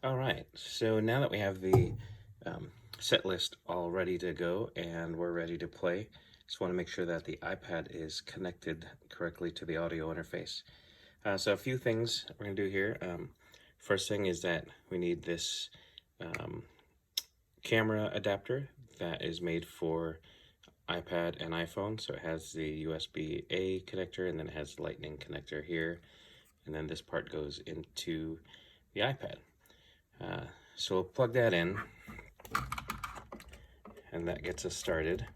All right, so now that we have the set list all ready to go and we're ready to play, just want to make sure that the iPad is connected correctly to the audio interface. So a few things we're going to do here. First thing is that we need this um, camera adapter that is made for iPad and iPhone. So it has the USB-A connector, and then it has the Lightning connector here, and then this part goes into the iPad. So we'll plug that in, and that gets us started.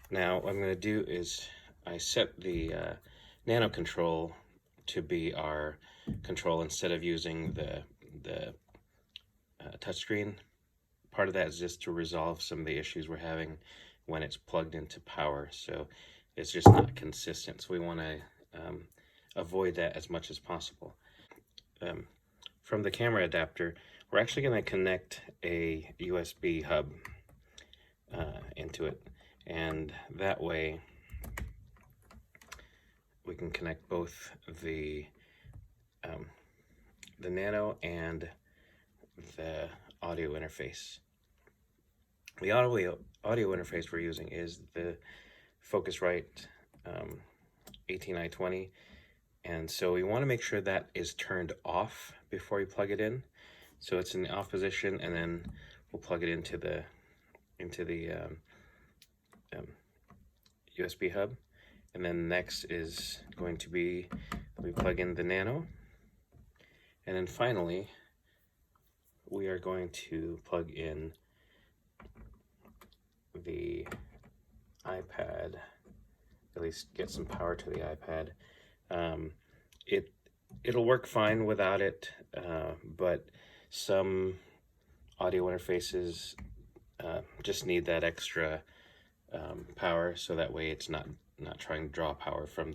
Now what I'm going to do is I set the nano control to be our control instead of using the touchscreen. Part of that is just to resolve some of the issues we're having when it's plugged into power. So it's just not consistent. So we want to avoid that as much as possible. From the camera adapter, we're actually going to connect a USB hub into it, and that way we can connect both the nano and the audio interface. The audio interface we're using is the Focusrite 18i20, and so we want to make sure that is turned off before we plug it in. So it's in the off position, and then we'll plug it into the USB hub. And then next is going to be we plug in the nano, and then finally we are going to plug in the iPad, at least get some power to the iPad. It'll work fine without it, but some audio interfaces just need that extra power, so that way it's not trying to draw power from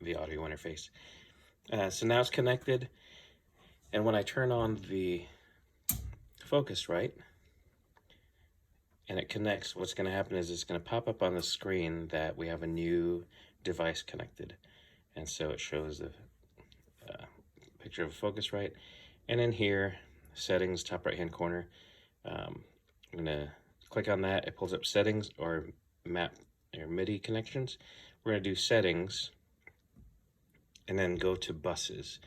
the audio interface. So now it's connected, and when I turn on the Focusrite and it connects, what's going to happen is it's going to pop up on the screen that we have a new device connected, and so it shows a picture of a Focusrite, and in here, settings, top right hand corner, I'm going to click on that. It pulls up settings or map or MIDI connections. We're going to do settings and then go to buses.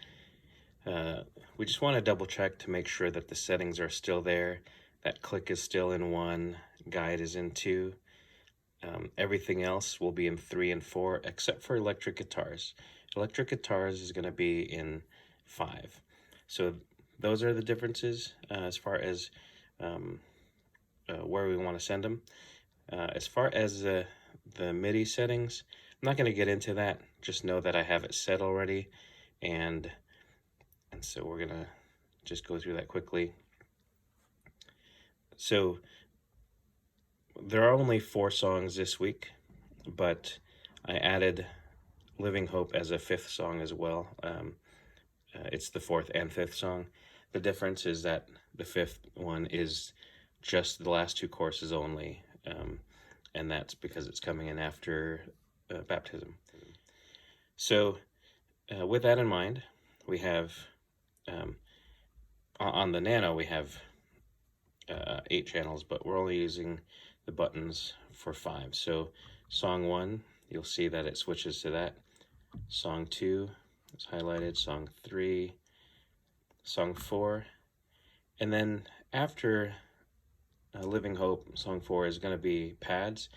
We just want to double check to make sure that the settings are still there, that click is still in 1, guide is in 2. Everything else will be in 3 and 4 except for electric guitars. Electric guitars is going to be in 5. So those are the differences as far as where we want to send them. As far as the MIDI settings, I'm not going to get into that. Just know that I have it set already, and so we're going to just go through that quickly. So there are only 4 songs this week, but I added Living Hope as a 5th song as well. It's the 4th and 5th song. The difference is that the 5th one is just the last 2 courses only, and that's because it's coming in after baptism. So with that in mind, we have on the Nano we have 8 channels, but we're only using the buttons for 5. So song 1, you'll see that it switches to that. Song 2 is highlighted, song 3, song 4, and then after Living Hope, song 4 is going to be pads.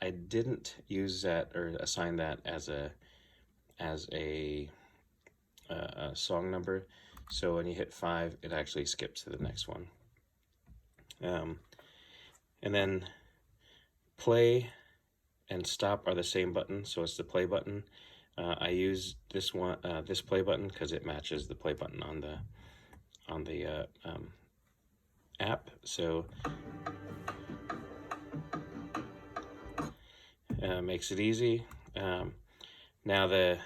I didn't use that or assign that as a song number, so when you hit 5, it actually skips to the next one. And then play and stop are the same button, so it's the play button. I use this one, this play button, because it matches the play button on the app. So makes it easy. Now the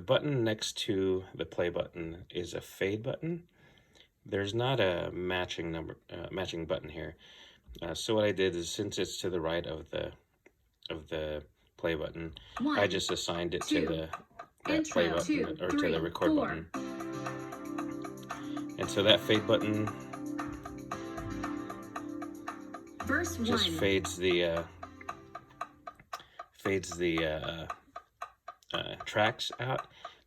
button next to the play button is a fade button. There's not a matching button here. So what I did is, since it's to the right of the play button, I just assigned it to that play button or to the record button. And so that fade button just fades the tracks out,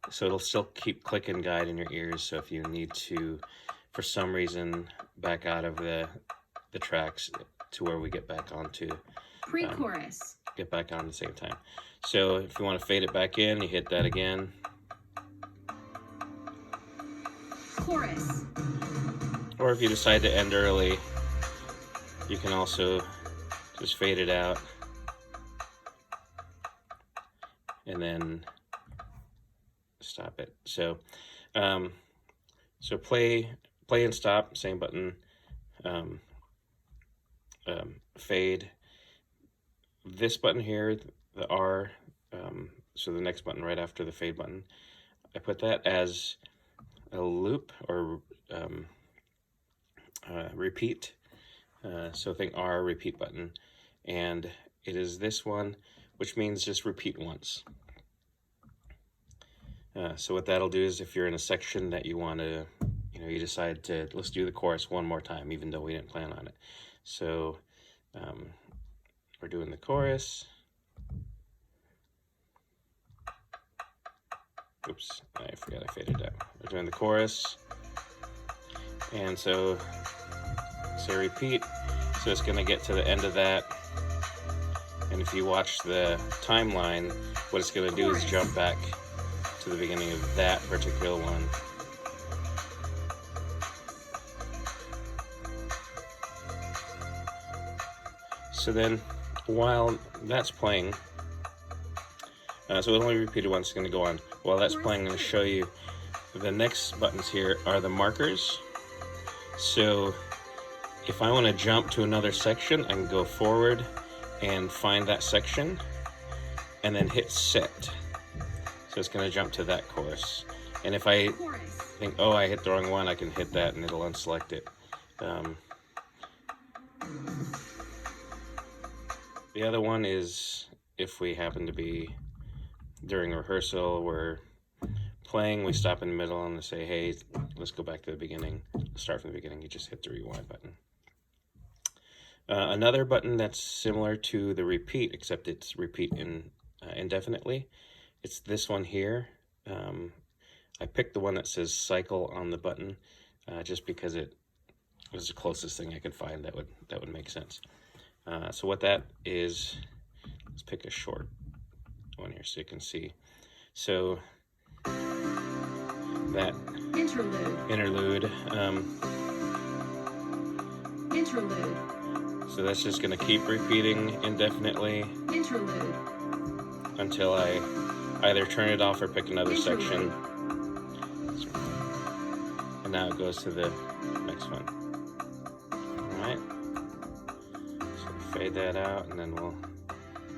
so it'll still keep click and guide in your ears. So if you need to, for some reason, back out of the tracks to where we get back onto pre-chorus, get back on at the same time. So if you want to fade it back in, you hit that again. Chorus. Or if you decide to end early, you can also just fade it out and then stop it. So so play and stop, same button. Fade. This button here, the R, so the next button right after the fade button, I put that as a loop or repeat. So think R, repeat button, and it is this one, which means just repeat once. So what that'll do is if you're in a section that you want to, you decide to, let's do the chorus one more time, even though we didn't plan on it. So we're doing the chorus. Oops, I forgot I faded out. We're doing the chorus. And so repeat. So it's going to get to the end of that. And if you watch the timeline, what it's going to do is jump back to the beginning of that particular one. So then, while that's playing, so it only repeated once, it's going to go on. While that's playing, I'm going to show you the next buttons here are the markers. So if I want to jump to another section, I can go forward and find that section and then hit set. So it's going to jump to that chorus. And if I think, oh, I hit the wrong one, I can hit that and it'll unselect it. The other one is if we happen to be during rehearsal, we're playing, we stop in the middle and say, hey, let's go back to the beginning, start from the beginning, you just hit the rewind button. Another button that's similar to the repeat, except it's repeat indefinitely, it's this one here. I picked the one that says cycle on the button just because it was the closest thing I could find that would make sense. So what that is, let's pick a short one here so you can see. So that interlude. So that's just going to keep repeating indefinitely until I either turn it off or pick another section. And now it goes to the next one. All right. So fade that out and then we'll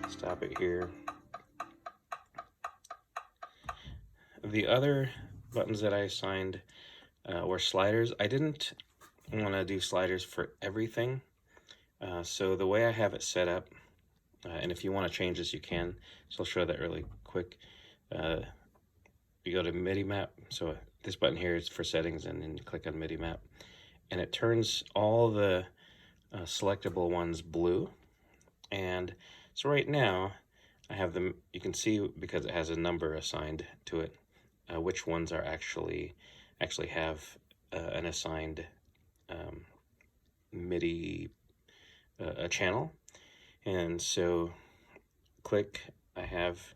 stop it here. The other buttons that I assigned were sliders. I didn't want to do sliders for everything. So the way I have it set up, and if you want to change this, you can. So I'll show that really quick. You go to MIDI Map. So this button here is for settings, and then you click on MIDI Map. And it turns all the selectable ones blue. And so right now, I have them, you can see because it has a number assigned to it, which ones are actually have an assigned MIDI a channel. And so click, I have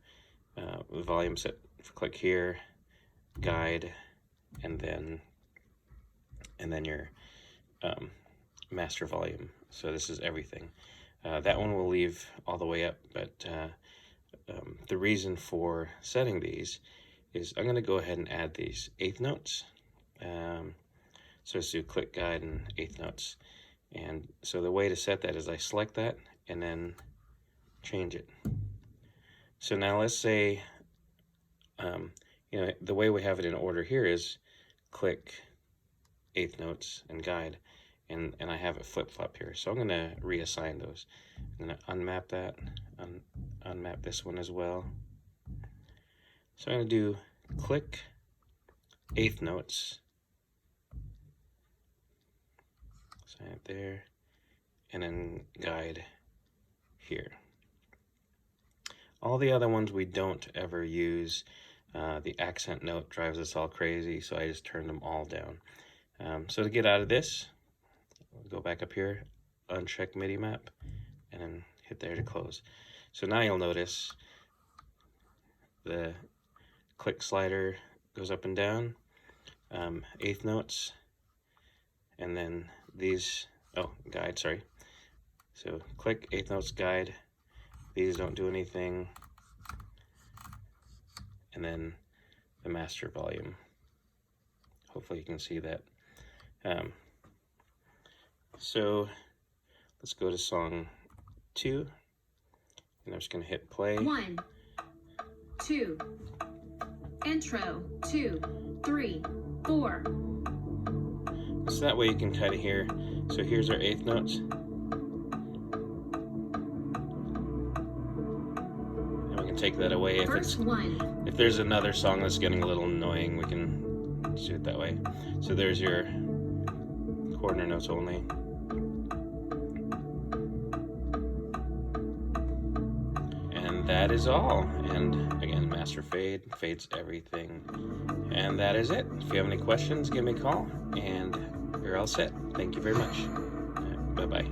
the volume set for click here, guide, and then your master volume. So this is everything. That one will leave all the way up, but the reason for setting these is I'm going to go ahead and add these eighth notes. So let's do click, guide, and eighth notes. And so the way to set that is I select that and then change it. So now let's say, the way we have it in order here is click, eighth notes, and guide. And I have it flip-flop here. So I'm going to reassign those. I'm going to unmap that, unmap this one as well. So I'm going to do click, eighth notes. Sign it there, and then guide here. All the other ones we don't ever use. The accent note drives us all crazy, so I just turned them all down. So to get out of this, go back up here, uncheck MIDI map, and then hit there to close. So now you'll notice the click slider goes up and down, eighth notes, and then these, guide, sorry. So click, eighth notes, guide. These don't do anything. And then the master volume. Hopefully you can see that. So let's go to song 2. And I'm just going to hit play. 1, 2, intro, 2, 3, 4. So that way you can kind of hear. So here's our eighth notes. And we can take that away if there's another song that's getting a little annoying, we can do it that way. So there's your corner notes only. And that is all. And again, master fade, fades everything. And that is it. If you have any questions, give me a call, and you're all set. Thank you very much. Bye-bye.